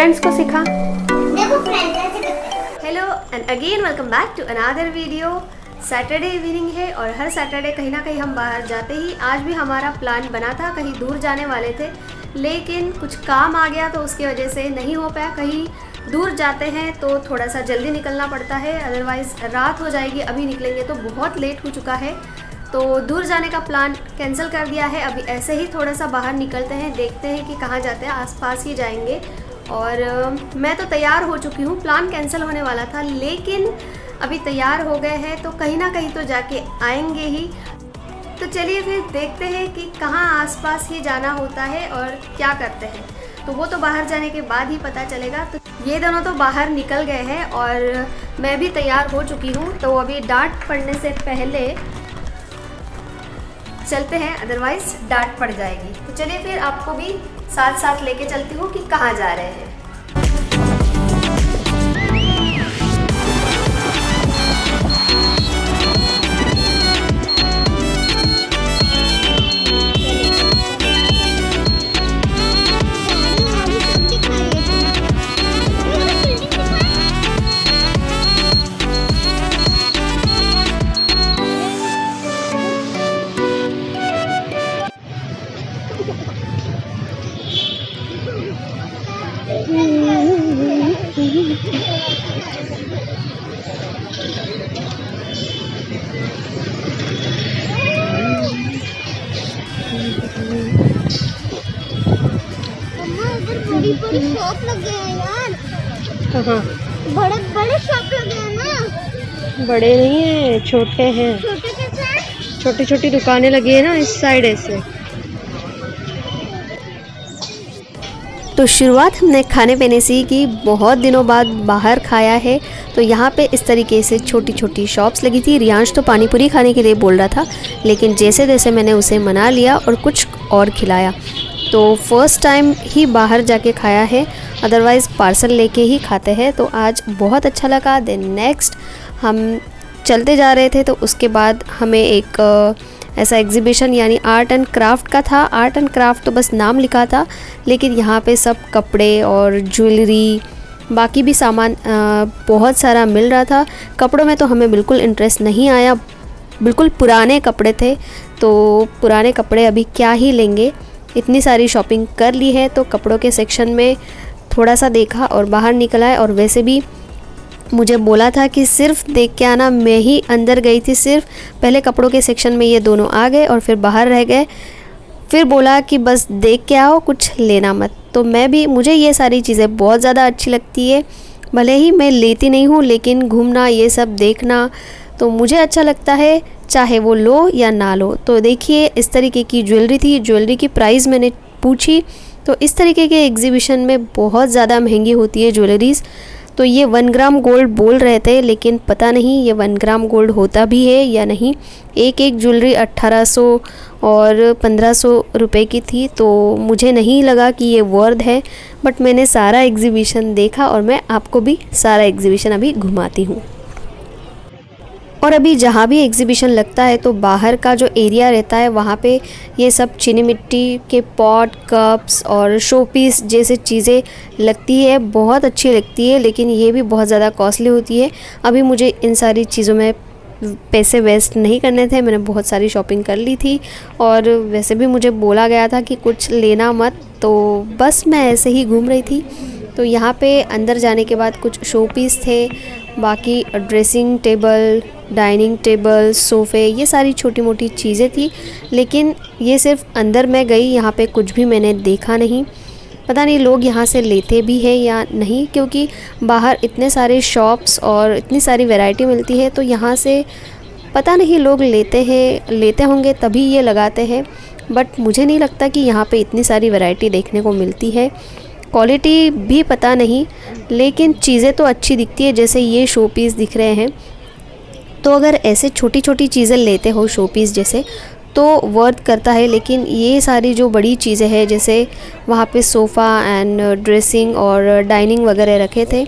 Friends को सिखा। देखो फ्रेंड्स ऐसे करते हैं। Hello and again welcome back to another video. Saturday evening है और हर सैटरडे कहीं ना कहीं हम बाहर जाते ही। आज भी हमारा प्लान बना था, कहीं दूर जाने वाले थे, लेकिन कुछ काम आ गया तो उसकी वजह से नहीं हो पाया। कहीं दूर जाते हैं तो थोड़ा सा जल्दी निकलना पड़ता है, अदरवाइज़ रात हो जाएगी। अभी निकलेंगे तो बहुत लेट हो चुका है, तो दूर जाने का प्लान कैंसिल कर दिया है। अभी ऐसे ही थोड़ा सा बाहर निकलते हैं, देखते हैं कि कहाँ जाते हैं। आसपास ही जाएंगे। और मैं तो तैयार हो चुकी हूँ, प्लान कैंसिल होने वाला था लेकिन अभी तैयार हो गए हैं तो कहीं ना कहीं तो जाके आएंगे ही। तो चलिए फिर देखते हैं कि कहाँ आसपास ही जाना होता है और क्या करते हैं, तो वो तो बाहर जाने के बाद ही पता चलेगा। तो ये दोनों तो बाहर निकल गए हैं और मैं भी तैयार हो चुकी हूँ, तो अभी डांट पड़ने से पहले चलते हैं, अदरवाइज़ डांट पड़ जाएगी। तो चलिए फिर आपको भी साथ साथ लेके चलती हूँ कि कहाँ जा रहे हैं। बड़ी बड़ी शॉप लगे हैं यार। कहाँ? बड़े बड़े शॉप लगे हैं ना। बड़े नहीं है, छोटे हैं। छोटे कैसे हैं? छोटी छोटी दुकानें लगी है ना इस साइड ऐसे। तो शुरुआत हमने खाने पीने से की। बहुत दिनों बाद बाहर खाया है, तो यहाँ पे इस तरीके से छोटी छोटी शॉप्स लगी थी। रियांश तो पानी पूरी खाने के लिए बोल रहा था, लेकिन जैसे जैसे मैंने उसे मना लिया और कुछ और खिलाया। तो फर्स्ट टाइम ही बाहर जाके खाया है, अदरवाइज़ पार्सल लेके ही खाते हैं। तो आज बहुत अच्छा लगा। देन नेक्स्ट हम चलते जा रहे थे, तो उसके बाद हमें एक ऐसा एग्जीबिशन यानी आर्ट एंड क्राफ्ट का था। आर्ट एंड क्राफ्ट तो बस नाम लिखा था, लेकिन यहाँ पे सब कपड़े और ज्वेलरी बाकी भी सामान बहुत सारा मिल रहा था। कपड़ों में तो हमें बिल्कुल इंटरेस्ट नहीं आया, बिल्कुल पुराने कपड़े थे, तो पुराने कपड़े अभी क्या ही लेंगे। इतनी सारी शॉपिंग कर ली है, तो कपड़ों के सेक्शन में थोड़ा सा देखा और बाहर निकल आए। और वैसे भी मुझे बोला था कि सिर्फ देख के आना, मैं ही अंदर गई थी सिर्फ। पहले कपड़ों के सेक्शन में ये दोनों आ गए और फिर बाहर रह गए। फिर बोला कि बस देख के आओ, कुछ लेना मत। तो मैं भी, मुझे ये सारी चीज़ें बहुत ज़्यादा अच्छी लगती है। भले ही मैं लेती नहीं हूँ, लेकिन घूमना, ये सब देखना तो मुझे अच्छा लगता है, चाहे वो लो या ना लो। तो देखिए इस तरीके की ज्वेलरी थी। ज्वेलरी की प्राइस मैंने पूछी, तो इस तरीके के एग्जीबिशन में बहुत ज़्यादा महंगी होती है ज्वेलरीज़। तो ये 1 ग्राम गोल्ड बोल रहे थे, लेकिन पता नहीं ये 1 ग्राम गोल्ड होता भी है या नहीं। एक एक ज्वेलरी 1800 और 1500 रुपए की थी, तो मुझे नहीं लगा कि ये वर्थ है। बट मैंने सारा एग्जीबिशन देखा और मैं आपको भी सारा एग्जीबिशन अभी घुमाती हूँ। और अभी जहाँ भी एग्जीबिशन लगता है तो बाहर का जो एरिया रहता है वहाँ पे ये सब चीनी मिट्टी के पॉट, कप्स और शो पीस जैसे चीज़ें लगती है। बहुत अच्छी लगती है, लेकिन ये भी बहुत ज़्यादा कॉस्टली होती है। अभी मुझे इन सारी चीज़ों में पैसे वेस्ट नहीं करने थे, मैंने बहुत सारी शॉपिंग कर ली थी। और वैसे भी मुझे बोला गया था कि कुछ लेना मत, तो बस मैं ऐसे ही घूम रही थी। तो यहाँ पे अंदर जाने के बाद कुछ शो पीस थे, बाकी ड्रेसिंग टेबल, डाइनिंग टेबल, सोफ़े, ये सारी छोटी मोटी चीज़ें थी। लेकिन ये सिर्फ अंदर मैं गई, यहाँ पे कुछ भी मैंने देखा नहीं। पता नहीं लोग यहाँ से लेते भी हैं या नहीं, क्योंकि बाहर इतने सारे शॉप्स और इतनी सारी वैरायटी मिलती है, तो यहाँ से पता नहीं लोग लेते होंगे तभी ये लगाते हैं। बट मुझे नहीं लगता कि यहाँ पे इतनी सारी वैरायटी देखने को मिलती है। क्वालिटी भी पता नहीं, लेकिन चीज़ें तो अच्छी दिखती है। जैसे ये शो पीस दिख रहे हैं, तो अगर ऐसे छोटी छोटी चीज़ें लेते हो शो पीस जैसे, तो वर्थ करता है। लेकिन ये सारी जो बड़ी चीज़ें हैं, जैसे वहाँ पे सोफ़ा एंड ड्रेसिंग और डाइनिंग वगैरह रखे थे,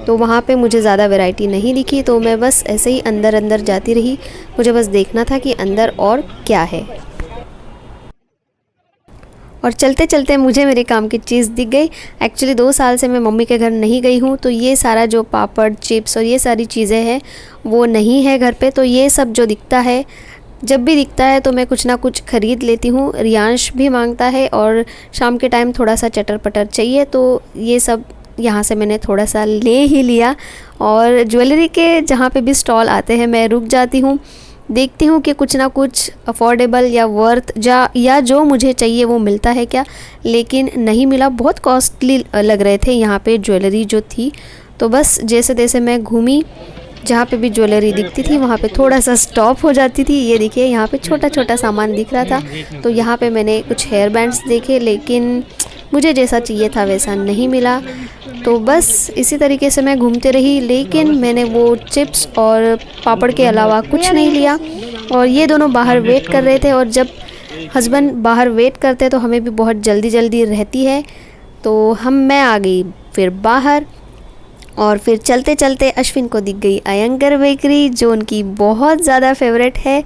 तो वहाँ पे मुझे ज़्यादा वैरायटी नहीं दिखी। तो मैं बस ऐसे ही अंदर अंदर जाती रही, मुझे बस देखना था कि अंदर और क्या है। और चलते चलते मुझे मेरे काम की चीज़ दिख गई। एक्चुअली 2 साल से मैं मम्मी के घर नहीं गई हूँ, तो ये सारा जो पापड़, चिप्स और ये सारी चीज़ें हैं वो नहीं है घर पे। तो ये सब जो दिखता है, जब भी दिखता है तो मैं कुछ ना कुछ ख़रीद लेती हूँ। रियांश भी मांगता है और शाम के टाइम थोड़ा सा चटर पटर चाहिए, तो ये सब यहाँ से मैंने थोड़ा सा ले ही लिया। और ज्वेलरी के जहाँ पे भी स्टॉल आते हैं मैं रुक जाती हूँ, देखती हूँ कि कुछ ना कुछ अफोर्डेबल या वर्थ या जो मुझे चाहिए वो मिलता है क्या, लेकिन नहीं मिला। बहुत कॉस्टली लग रहे थे यहाँ पे ज्वेलरी जो थी। तो बस जैसे तैसे मैं घूमी, जहाँ पे भी ज्वेलरी दिखती थी वहाँ पे थोड़ा सा स्टॉप हो जाती थी। ये देखिए यहाँ पे छोटा छोटा सामान दिख रहा था, तो यहाँ पे मैंने कुछ हेयर बैंड्स देखे, लेकिन मुझे जैसा चाहिए था वैसा नहीं मिला। तो बस इसी तरीके से मैं घूमते रही, लेकिन मैंने वो चिप्स और पापड़ के अलावा कुछ नहीं लिया। और ये दोनों बाहर वेट कर रहे थे, और जब हस्बैंड बाहर वेट करते तो हमें भी बहुत जल्दी जल्दी रहती है। तो मैं आ गई फिर बाहर, और फिर चलते चलते अश्विन को दिख गई अयंगर बेकरी, जो उनकी बहुत ज़्यादा फेवरेट है।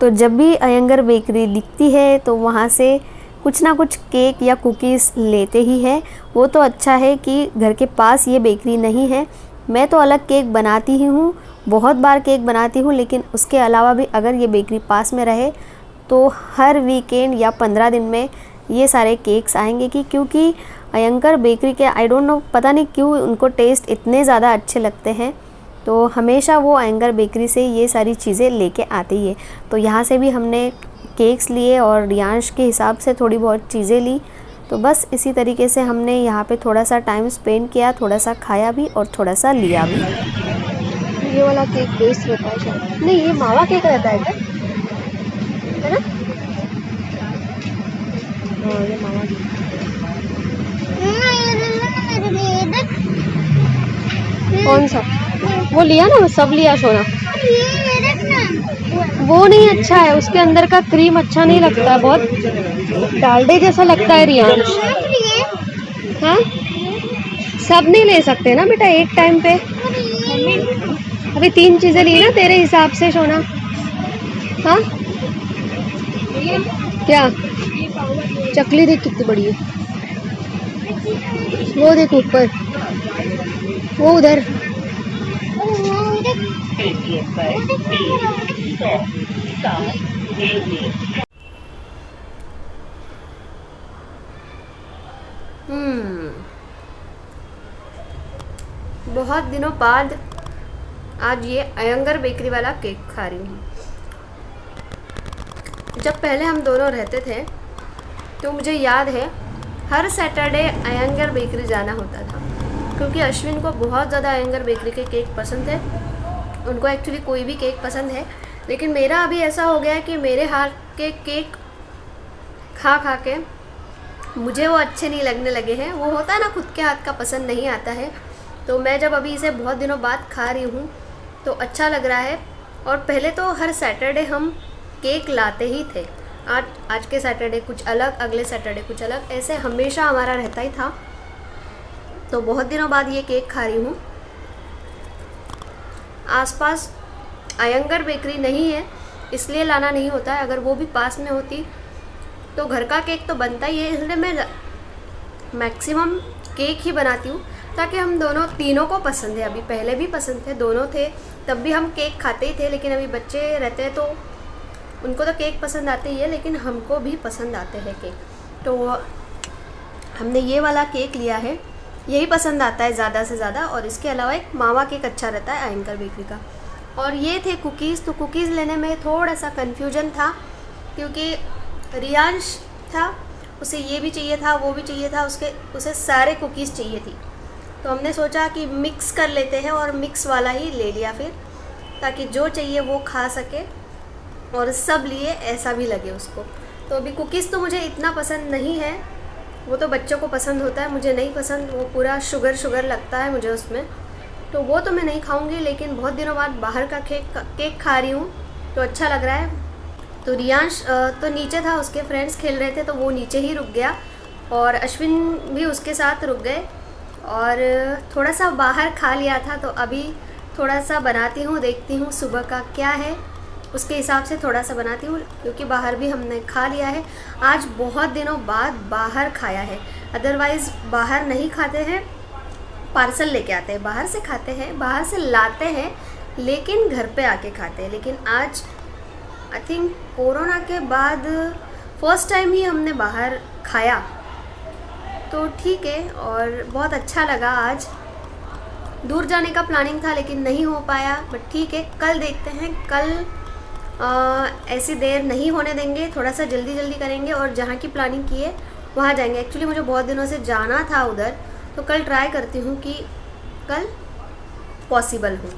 तो जब भी अयंगर बेकरी दिखती है तो वहाँ से कुछ ना कुछ केक या कुकीज़ लेते ही है। वो तो अच्छा है कि घर के पास ये बेकरी नहीं है। मैं तो अलग केक बनाती ही हूँ, बहुत बार केक बनाती हूँ, लेकिन उसके अलावा भी अगर ये बेकरी पास में रहे तो हर वीकेंड या 15 दिन में ये सारे केक्स आएंगे। क्योंकि अयंगर बेकरी के आई डोंट नो, पता नहीं क्यों उनको टेस्ट इतने ज़्यादा अच्छे लगते हैं, तो हमेशा वो अयंगर बेकरी से ये सारी चीज़ें लेके आते ही है। तो यहाँ से भी हमने केक्स लिए और रियांश के हिसाब से थोड़ी बहुत चीज़ें ली। तो बस इसी तरीके से हमने यहाँ पे थोड़ा सा टाइम स्पेंड किया, थोड़ा सा खाया भी और थोड़ा सा लिया भी। ये वाला केक बेस्ट रहता है शायद। नहीं, ये मावा केक रहता है क्या? है ना? हाँ, ये मावा केक। कौन सा? वो लिया ना, सब लिया सोना। वो नहीं अच्छा है, उसके अंदर का क्रीम अच्छा नहीं लगता, बहुत डालडे जैसा लगता है रियांश। हाँ, सब नहीं ले सकते ना बेटा एक टाइम पे। अभी 3 चीजें ली ना तेरे हिसाब से सोना। हाँ क्या? चकली देख कितनी बड़ी है, वो देख ऊपर, वो उधर। बहुत दिनों बाद आज ये अयंगर बेकरी वाला केक खा रही हूँ। जब पहले हम दोनों रहते थे तो मुझे याद है हर सैटरडे अयंगर बेकरी जाना होता था, क्योंकि अश्विन को बहुत ज़्यादा अयंगर बेकरी के केक पसंद है। उनको एक्चुअली कोई भी केक पसंद है, लेकिन मेरा अभी ऐसा हो गया है कि मेरे हाथ के केक खा खा के मुझे वो अच्छे नहीं लगने लगे हैं। वो होता है ना, खुद के हाथ का पसंद नहीं आता है। तो मैं जब अभी इसे बहुत दिनों बाद खा रही हूँ तो अच्छा लग रहा है। और पहले तो हर सैटरडे हम केक लाते ही थे। आज के सैटरडे कुछ अलग, अगले सैटरडे कुछ अलग, ऐसे हमेशा हमारा रहता ही था। तो बहुत दिनों बाद ये केक खा रही हूँ। आसपास अयंगर बेकरी नहीं है इसलिए लाना नहीं होता है, अगर वो भी पास में होती तो घर का केक तो बनता ही है। इसलिए मैं मैक्सिमम केक ही बनाती हूँ, ताकि हम तीनों को पसंद है। अभी पहले भी पसंद थे, दोनों थे तब भी हम केक खाते ही थे, लेकिन अभी बच्चे रहते हैं तो उनको तो केक पसंद आते ही है, लेकिन हमको भी पसंद आते हैं केक। तो हमने ये वाला केक लिया है, यही पसंद आता है ज़्यादा से ज़्यादा। और इसके अलावा एक मावा केक अच्छा रहता है अयंगर बेकरी का। और ये थे कुकीज़। तो कुकीज़ लेने में थोड़ा सा कन्फ्यूजन था, क्योंकि रियांश था, उसे ये भी चाहिए था, वो भी चाहिए था, उसे सारे कुकीज़ चाहिए थी। तो हमने सोचा कि मिक्स कर लेते हैं और मिक्स वाला ही ले लिया फिर, ताकि जो चाहिए वो खा सके और सब लिए ऐसा भी लगे उसको। तो अभी कुकीज़ तो मुझे इतना पसंद नहीं है, वो तो बच्चों को पसंद होता है, मुझे नहीं पसंद। वो पूरा शुगर लगता है मुझे उसमें, तो वो तो मैं नहीं खाऊंगी। लेकिन बहुत दिनों बाद बाहर का केक खा रही हूँ तो अच्छा लग रहा है। तो रियांश तो नीचे था, उसके फ्रेंड्स खेल रहे थे तो वो नीचे ही रुक गया, और अश्विन भी उसके साथ रुक गए। और थोड़ा सा बाहर खा लिया था, तो अभी थोड़ा सा बनाती हूँ, देखती हूँ सुबह का क्या है। उसके हिसाब से थोड़ा सा बनाती हूँ, क्योंकि बाहर भी हमने खा लिया है। आज बहुत दिनों बाद बाहर खाया है, अदरवाइज़ बाहर नहीं खाते हैं, पार्सल लेके आते हैं, बाहर से खाते हैं, बाहर से लाते हैं, लेकिन घर पे आके खाते हैं। लेकिन आज आई थिंक कोरोना के बाद फर्स्ट टाइम ही हमने बाहर खाया, तो ठीक है और बहुत अच्छा लगा। आज दूर जाने का प्लानिंग था लेकिन नहीं हो पाया, बट ठीक है, कल देखते हैं। कल ऐसी देर नहीं होने देंगे, थोड़ा सा जल्दी जल्दी करेंगे और जहाँ की प्लानिंग की है वहाँ जाएंगे। एक्चुअली मुझे बहुत दिनों से जाना था उधर, तो कल ट्राई करती हूँ कि कल पॉसिबल हो।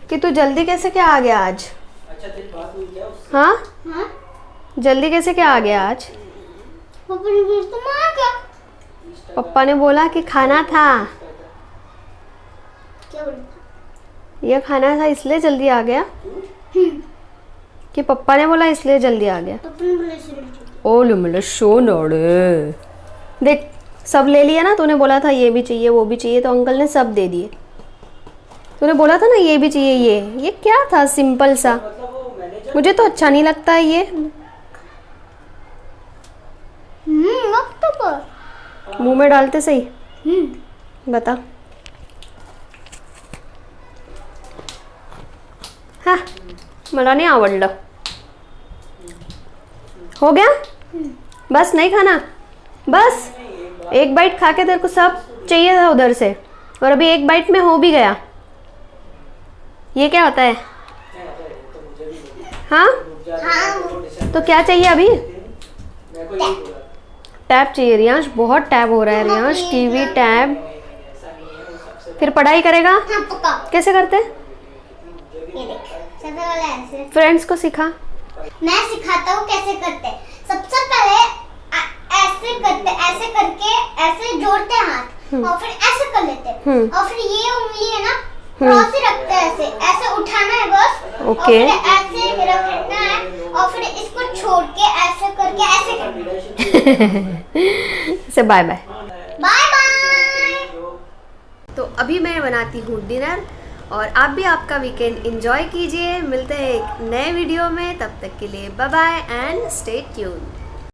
कि तू जल्दी कैसे क्या आ गया आज? अच्छा तेरी बात हुई क्या उससे? हाँ, हाँ जल्दी कैसे क्या आ गया आज? पापा ने बोला तुम आ गया। पप्पा ने बोला कि खाना था, क्या बोला? ये खाना था इसलिए जल्दी आ गया। कि पप्पा ने बोला इसलिए जल्दी आ गया। पापा ने बोला इसलिए। ओले मिले शो नोड़े, देख सब ले लिया ना, तूने बोला था ये भी चाहिए वो भी चाहिए, तो अंकल ने सब दे दिए। तूने बोला था ना ये भी चाहिए, ये क्या था सिंपल सा, मतलब वो मैनेजर मुझे तो अच्छा नहीं लगता है ये। वक्त पर मुंह में डालते सही बता। हाँ मला नहीं आवडलं। हो गया? बस नहीं खाना? बस एक बाइट खा के तेरे को सब चाहिए था उधर से, और अभी एक बाइट में हो भी गया। ये क्या होता है? हाँ तो क्या चाहिए अभी? मेरे को यही बोला टैब चाहिए रियांश, बहुत टैब हो रहा है रियांश, टीवी टैब। फिर पढ़ाई करेगा? हाँ पक्का। कैसे करते? ये देख सबसे पहले ऐसे फ्रेंड्स को सिखा। मैं सिखाता हूँ कैसे करते हैं। सबसे पहले ऐसे करते, ऐसे करके ऐसे जोड़ते हैं हाथ और फिर ऐसे कर लेते हैं और फिर ये उंगली है ना क्रॉस ही रखते हैं, ऐसे ऐसे उठाना है बस। ओके। और फिर ऐसे रखना है और फिर इसको छोड़ के ऐसे करके ऐसे करना है। से बाय बाय। Bye bye. तो अभी मैं बनाती हूँ डिनर, और आप भी आपका वीकेंड एंजॉय कीजिए। मिलते हैं एक नए वीडियो में, तब तक के लिए bye bye and stay tuned.